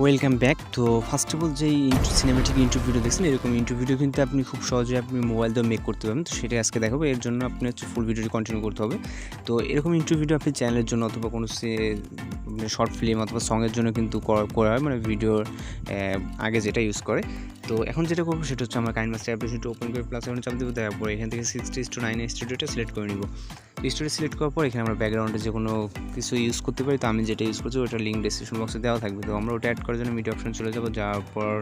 Welcome back. তো first of all যেই cinematic intro video দেখছেন, এরকম ইন্ট্রো ভিডিও কিন্তু আপনি খুব সহজে আপনি মোবাইল দিয়ে মেক করতে পারবেন। তো সেটাই আজকে দেখাবো। এর জন্য আপনি ফুল ভিডিওটি কন্টিনিউ করতে হবে। তো এরকম ইন্ট্রো ভিডিও আপনি চ্যানেলের জন্য অথবা কোনো শর্ট ফিল্ম অথবা সঙের জন্য কিন্তু করা হয়, মানে ভিডিওর আগে যেটা ইউজ করে। তো এখন যেটা করবো সেটা হচ্ছে আমার কাইনমাস্টার অ্যাপ লিঙ্কটা ওপেন করে প্লাস চাপ দেবো। দেওয়ার পরে এখান থেকে 60:9 স্টুডিওটা সিলেক্ট করে নিব। স্টোরি সিলেক্ট করার পর এখানে আমরা ব্যাকগ্রাউন্ডে যে কোনো কিছু ইউজ করতে পারি। তো আমি যেটা ইউজ করছি ওটা লিঙ্ক ডেসক্রিপশন বক্সে দেওয়া থাকবে। তো আমরা ওটা অ্যাড করার জন্য মিডিয়া অপশন চলে যাবো। যাওয়ার পর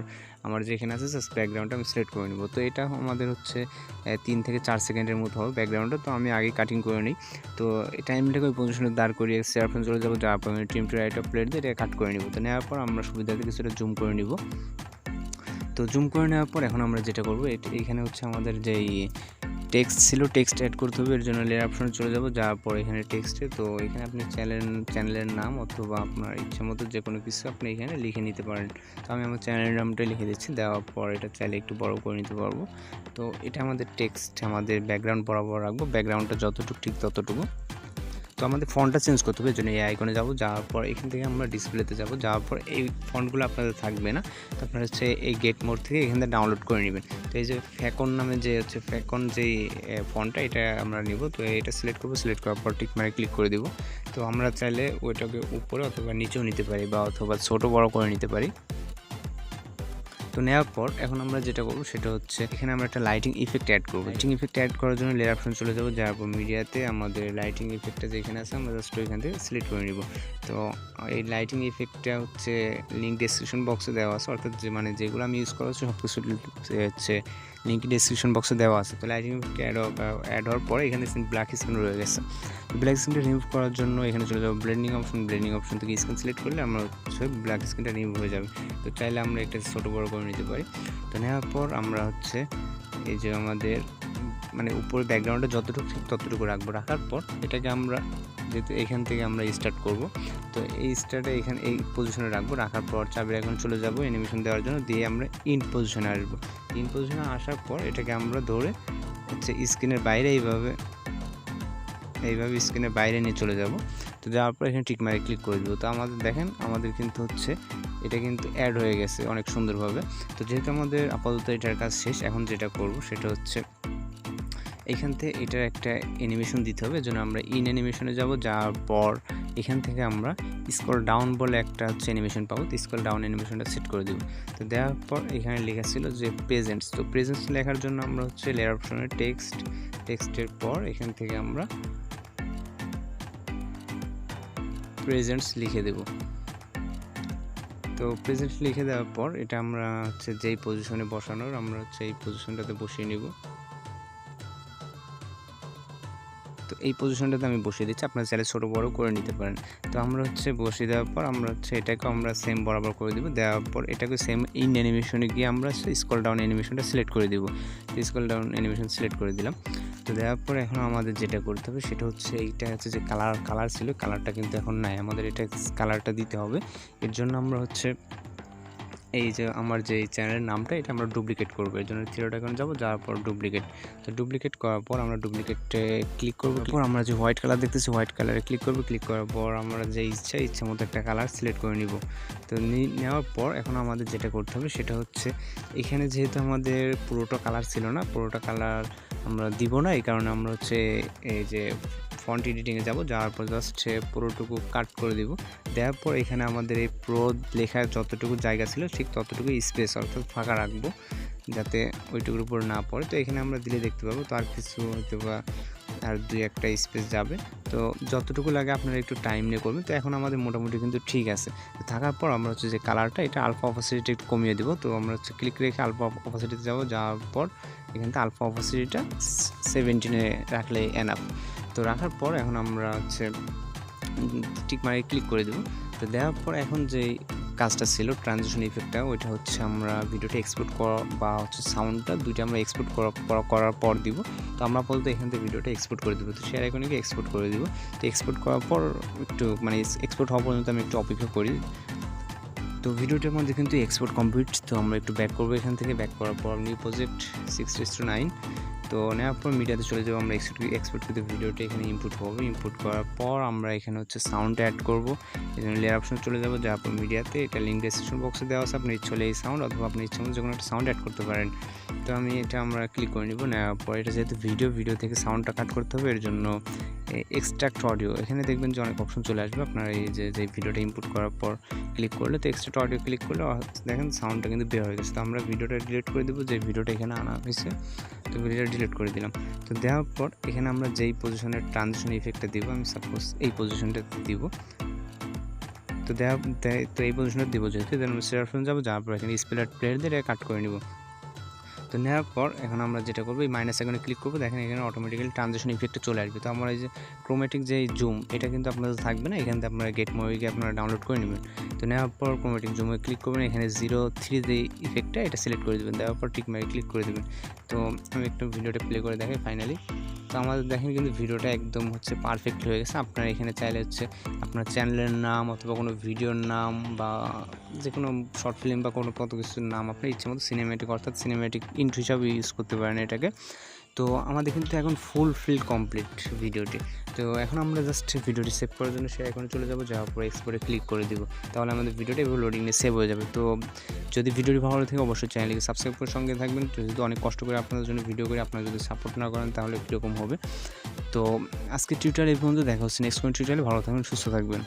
আমার যেখানে আছে জাস্ট ব্যাকগ্রাউন্ডটা আমি সিলেক্ট করে নেব। তো এটা আমাদের হচ্ছে 3 থেকে 4 সেকেন্ডের মতো হবে ব্যাকগ্রাউন্ডটা। তো আমি আগে কাটিং করে নিই। তো এই টাইমটাকে ওই পজিশনে দাঁড় করিয়ে শেয়ার অপশন চলে যাবো। যাওয়ার পর আমি trim to right of plate দিয়ে এটা কাট করে নিব। তো নেওয়ার পর আমরা সুবিধাতে কিছুটা জুম করে নিব। তো জুম করে নেওয়ার পর এখন আমরা যেটা করবো, এখানে হচ্ছে আমাদের যেই টেক্সট ছিল, টেক্সট অ্যাড করতে হবে। এর জন্য লেয়ার অপশনে চলে যাব। যাওয়ার পর এখানে টেক্সটে, তো এখানে আপনি চ্যানেলের নাম অথবা আপনার ইচ্ছা মতো যে কোনো কিছু আপনি এখানে লিখে নিতে পারেন। তো আমি আমার চ্যানেলের নামটা লিখে দিচ্ছি। দেওয়ার পর এটা চাইলে একটু বড় করে নিতে পারবো। তো এটা আমাদের টেক্সট, আমাদের ব্যাকগ্রাউন্ড বরাবর রাখবো। ব্যাকগ্রাউন্ডটা যতটুকু ঠিক ততটুকু। তো আমাদের ফন্টটা চেঞ্জ করতে হবে। এর জন্য এই আইকনে যাবো। যাওয়ার পর এখান থেকে আমরা ডিসপ্লেতে যাবো। যাওয়ার পর এই ফন্টগুলো আপনাদের থাকবে না। তো আপনারা হচ্ছে এই গেট মোড থেকে এখান থেকে ডাউনলোড করে নেবেন। তো এই যে ফ্যাকন নামে যে হচ্ছে ফ্যাকন যেই ফন্টটা, এটা আমরা নিব। তো এটা সিলেক্ট করবো। সিলেক্ট করার পর টিক মারে ক্লিক করে দিব। তো আমরা চাইলে ওইটাকে উপরে অথবা নিচেও নিতে পারি বা অথবা ছোটো বড় করে নিতে পারি। তো নেওয়ার পর এখন আমরা যেটা করবো সেটা হচ্ছে এখানে আমরা একটা লাইটিং ইফেক্ট অ্যাড করবো। লাইটিং ইফেক্ট অ্যাড করার জন্য লেয়ার অপশন চলে যাবো। যাওয়ার পর মিডিয়াতে আমাদের লাইটিং ইফেক্টটা যেখানে আছে আমরা জাস্ট ওইখান থেকে সিলেক্ট করে নিব। তো এই লাইটিং ইফেক্টটা হচ্ছে লিঙ্ক ডেসক্রিপশন বক্সে দেওয়া আছে, অর্থাৎ যেগুলো আমি ইউজ করা হচ্ছে সব কিছু হচ্ছে লিঙ্ক ডেসক্রিপশন বক্সে দেওয়া আছে। তো লাইটিং ইফেক্ট অ্যাড হওয়ার পরে এখানে ব্ল্যাক স্ক্রিন রয়ে গেছে। ব্ল্যাক স্ক্রিনটা রিমুভ করার জন্য এখানে চলে যাবো ব্লেন্ডিং অপশন থেকে স্ক্রিন সিলেক্ট করলে আমরা ব্ল্যাক স্ক্রিনটা রিমুভ হয়ে যাবে। তো চাইলে আমরা একটা ছোটো বড়ো করে নিতে পারি। তো নেওয়ার পর আমরা হচ্ছে এই যে আমাদের মানে উপরে ব্যাকগ্রাউন্ডে যতটুকু ঠিক ততটুকু রাখবো। রাখার পর এটাকে আমরা যেহেতু এখান থেকে আমরা স্টার্ট করব, তো এই স্টার্টে এখানে এই পজিশনে রাখবো। রাখার পর চাবির এখন চলে যাব অ্যানিমেশন দেওয়ার জন্য, দিয়ে আমরা ইন পজিশনে আসবো। ইন পজিশনে আসার পর এটাকে আমরা ধরে হচ্ছে স্ক্রিনের বাইরে এইভাবে স্ক্রিনের বাইরে নিয়ে চলে যাব। তো যাওয়ার পর এখানে টিক মারে ক্লিক করে দেবো। তো আমাদের দেখেন আমাদের কিন্তু হচ্ছে এটা কিন্তু অ্যাড হয়ে গেছে অনেক সুন্দরভাবে। তো যেহেতু আমাদের আপাতত এটার কাজ শেষ, এখন যেটা করব সেটা হচ্ছে এখান থেকে এটার একটা অ্যানিমেশন দিতে হবে। এজন্য আমরা ইন অ্যানিমেশনে যাব। যাওয়ার পর এখান থেকে আমরা স্ক্রল ডাউন বলে একটা হচ্ছে অ্যানিমেশন পাবো। তো স্ক্রল ডাউন অ্যানিমেশনটা সেট করে দেবো। তো দেওয়ার পর এখানে লেখা ছিল যে প্রেজেন্টস। তো প্রেজেন্টস লেখার জন্য আমরা হচ্ছে লেয়ার অপশনে টেক্সটের পর এখান থেকে আমরা প্রেজেন্টস লিখে দেব। তো প্রেজেন্টস লিখে দেওয়ার পর এটা আমরা হচ্ছে যেই পজিশনে বসানোর আমরা হচ্ছে এই পজিশনটাতে বসিয়ে নিব। তো এই পজিশনটাতে আমি বসিয়ে দিচ্ছি, আপনারা চাইলে ছোটো বড় করে নিতে পারেন। তো আমরা হচ্ছে বসিয়ে দেওয়ার পর আমরা হচ্ছে এটাকে আমরা সেম বরাবর করে দেবো। দেওয়ার পর এটাকে সেম ইন অ্যানিমেশনে গিয়ে আমরা স্ক্রল ডাউন অ্যানিমেশনটা সিলেক্ট করে দেবো। স্ক্রল ডাউন অ্যানিমেশন সিলেক্ট করে দিলাম। তো দেওয়ার পর এখন আমাদের যেটা করতে হবে সেটা হচ্ছে এইটা হচ্ছে যে কালার ছিল, কালারটা কিন্তু এখন নাই, আমাদের এটা কালারটা দিতে হবে। এর জন্য আমরা হচ্ছে এই যে আমার যে চ্যানেলের নামটা এটা আমরা ডুপ্লিকেট করবো। এর জন্য থ্রি ডট আইকনে যাবো। যাওয়ার পর ডুপ্লিকেট। তো ডুপ্লিকেট করার পর আমরা ডুপ্লিকেটে ক্লিক করবো। তারপর আমরা যে হোয়াইট কালার দেখতেছি হোয়াইট কালারে ক্লিক করবো। ক্লিক করার পর আমরা যে ইচ্ছা মতো একটা কালার সিলেক্ট করে নিব। তো নেওয়ার পর এখন আমাদের যেটা করতে হবে সেটা হচ্ছে এখানে যেহেতু আমাদের পুরোটা কালার ছিল না, পুরোটা কালার আমরা দিব না। এই কারণে আমরা হচ্ছে এই যে ফন্ট এডিটিংয়ে যাব। যাওয়ার পর জাস্ট পুরোটুকু কাট করে দিব। দেওয়ার পর এখানে আমাদের এই প্রো লেখার যতটুকু জায়গা ছিল ঠিক ততটুকু স্পেস অর্থাৎ ফাঁকা রাখবো, যাতে ওইটুকুর উপর না পড়ে। তো এখানে আমরা দিলে দেখতে পাবো। তো আর কিছু হয়তো বা আর দুই একটা স্পেস যাবে। তো যতটুকু লাগে আপনারা একটু টাইম নিয়ে করবেন। তো এখন আমাদের মোটামুটি কিন্তু ঠিক আছে। থাকার পর আমরা হচ্ছে যে কালারটা এটা আলফা অপাসিটি একটু কমিয়ে দেবো। তো আমরা হচ্ছে ক্লিক রেখে আলফা অপাসিটিতে যাবো। যাওয়ার পর এখান থেকে আলফা অপাসিটিটা 17 রাখলে এনাফ। তো রাখার পর এখন আমরা হচ্ছে টিক মারে ক্লিক করে দেবো। তো দেওয়ার পর এখন যে কাজটা ছিল ট্রানজিশন ইফেক্টটা, ওইটা হচ্ছে আমরা ভিডিওটা এক্সপোর্ট করা বা হচ্ছে সাউন্ডটা দুইটা আমরা এক্সপোর্ট করার পর দিব। তো আমরা বলতে এখান থেকে ভিডিওটা এক্সপোর্ট করে দেবো। তো শেয়ার আইকনে গিয়ে এক্সপোর্ট করে দিব। তো এক্সপোর্ট করার পর একটু মানে এক্সপোর্ট হওয়া পর্যন্ত আমি একটু অপেক্ষা করি। তো ভিডিওটার মধ্যে কিন্তু এক্সপোর্ট কমপ্লিট। তো আমরা একটু ব্যাক করবো। এখান থেকে ব্যাক করার পর নিউ প্রজেক্ট 60:9 তো নেওয়ার পর মিডিয়াতে চলে যাবো, আমরা এক্সপোর্ট করতে ভিডিওটা এখানে ইনপুট হবে। ইনপুট করার পর আমরা এখানে হচ্ছে সাউন্ড অ্যাড করবো। এই জন্য লেয়ার অপশন চলে যাবো, যাওয়ার পর মিডিয়াতে এটা লিঙ্ক ডেসক্রিপশন বক্সে দেওয়া আছে, আপনি ইচ্ছে হলে এই সাউন্ড অথবা আপনি ইচ্ছে মতো যে কোনো একটা সাউন্ড অ্যাড করতে পারেন। তো আমরা ক্লিক করে নিব। নেওয়ার পর এটা যেহেতু ভিডিও থেকে সাউন্ডটা কাট করতে হবে, এর জন্য এক্সট্রাক্ট অডিও এখানে দেখবেন যে অনেক অপশন চলে আসবে। আপনার এই যে ভিডিওটা ইনপুট করার পর ক্লিক করলে, তো এক্সট্রাক্ট অডিও ক্লিক করলে দেখেন সাউন্ডটা কিন্তু বের হয়ে গেছে। তো আমরা ভিডিওটা ডিলিট করে দেবো, যে ভিডিওটা এখানে আনা হয়েছে, তো ভিডিওটা ডিলিট করে দিলাম। তো দেওয়ার পর এখানে আমরা যেই পজিশনের ট্রানজিশন ইফেক্টটা দিব, আমি সাপোজ এই পজিশনটাতে দিব। তো তো এই পজিশনটা দিব যেহেতু, দেন আমরা সেট অপশন যাবো, যাওয়ার পর এখানে স্প্লিট প্লেয়ার দিয়ে এটা কাট করে নিব। তো নেওয়ার পর এখন আমরা যেটা করবো, এই মাইনাস আইকনে ক্লিক করবো, দেখেন এখানে অটোমেটিক্যালি ট্রানজিশন ইফেক্টটা চলে আসবে। তো আমরা এই যে ক্রোমেটিক যে জুম, এটা কিন্তু আপনাদের থাকবে না, এখান থেকে আপনারা গেট মুভিকে আপনারা ডাউনলোড করে নেবেন। তো নেওয়ার পর ক্রোমেটিক জুমে ক্লিক করবেন, এখানে 0:3 যে ইফেক্টটা এটা সিলেক্ট করে দেবেন, দেওয়ার পর টিক মারি ক্লিক করে দেবেন। তো আমি একটু ভিডিওটা প্লে করে দেখাই ফাইনালি। তো আমাদের দেখেন কিন্তু ভিডিওটা একদম হচ্ছে পারফেক্ট হয়ে গেছে। আপনারা এখানে চাইলে হচ্ছে আপনার চ্যানেলের নাম অথবা কোনো ভিডিওর নাম বা যে কোনো শর্ট ফিল্ম বা কোনো কত কিছুর নাম আপনার ইচ্ছে মতো সিনেম্যাটিক, অর্থাৎ সিনেম্যাটিক ইন্ট্রো হিসাবে ইউজ করতে পারেন এটাকে। তো আমাদের কিন্তু এখন ফুল কমপ্লিট ভিডিওটি। তো এখন আমরা জাস্ট ভিডিওটি সেভ করার জন্য সে এখন চলে যাবো, যাওয়ার পর এক্সপোর্টে ক্লিক করে দিব। তাহলে আমাদের ভিডিওটা এভাবে লোডিংয়ে সেভ হয়ে যাবে। তো যদি ভিডিওটি ভালো লাগে অবশ্যই চ্যানেলকে সাবস্ক্রাইব করে সঙ্গে থাকবেন। যেহেতু অনেক কষ্ট করে আপনাদের জন্য ভিডিও করে, আপনারা যদি সাপোর্ট না করেন তাহলে কীরকম হবে। তো আজকে টিউটোরিয়াল এই পর্যন্ত, দেখা হচ্ছে নেক্সট কোনো টিউটোরিয়ালে। ভালো থাকবেন, সুস্থ থাকবেন।